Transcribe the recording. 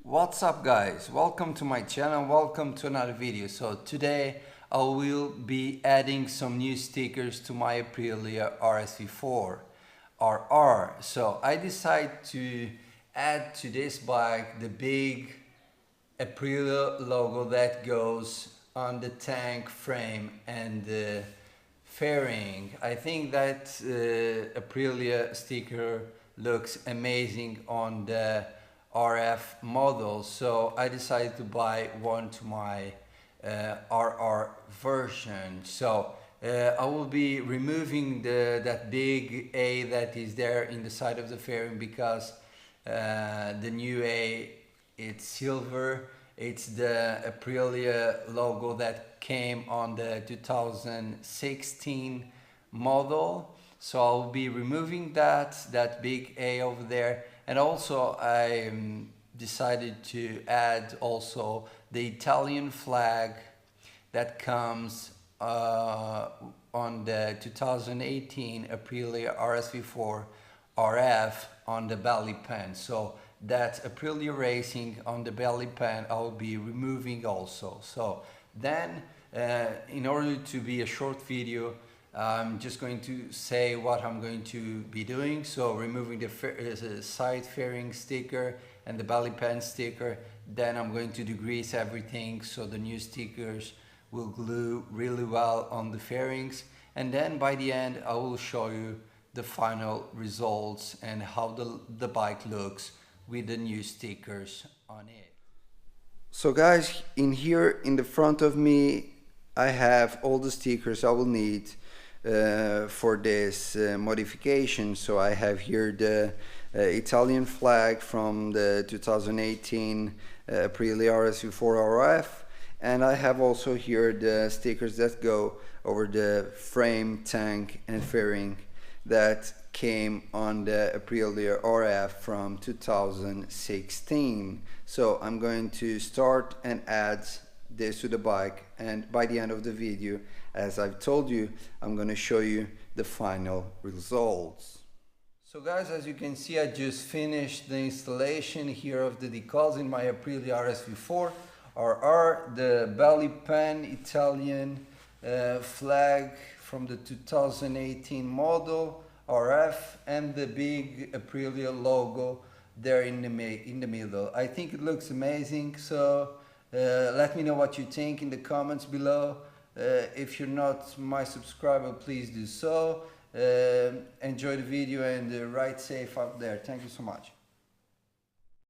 What's up guys, welcome to my channel, welcome to another video. So today I will be adding some new stickers to my Aprilia rsv4 RR. So I decided to add to this bike the big Aprilia logo that goes on the tank frame and the fairing. I think that Aprilia sticker looks amazing on the RF model, so I decided to buy one to my RR version. So I will be removing that big A that is there in the side of the fairing because the new A, it's silver. It's the Aprilia logo that came on the 2016 model. So I'll be removing that big A over there. And also I decided to add also the Italian flag that comes on the 2018 Aprilia rsv4 RF on the belly pan. So that's Aprilia Racing on the belly pan I'll be removing also. So then in order to be a short video, I'm just going to say what I'm going to be doing. So removing the side fairing sticker and the belly pan sticker. Then I'm going to degrease everything so the new stickers will glue really well on the fairings. And then by the end I will show you the final results and how the bike looks with the new stickers on it. So guys, in here in the front of me I have all the stickers I will need for this modification. So I have here the Italian flag from the 2018 Aprilia rsv4 RF, and I have also here the stickers that go over the frame, tank and fairing that came on the Aprilia RF from 2016. So I'm going to start and add this to the bike, and by the end of the video, as I've told you, I'm going to show you the final results. So guys, as you can see, I just finished the installation here of the decals in my Aprilia rsv4 RR, the belly pan Italian flag from the 2018 model RF, and the big Aprilia logo there in the middle. I think it looks amazing, so let me know what you think in the comments below. If you're not my subscriber, please do so. Enjoy the video and ride safe out there. Thank you so much.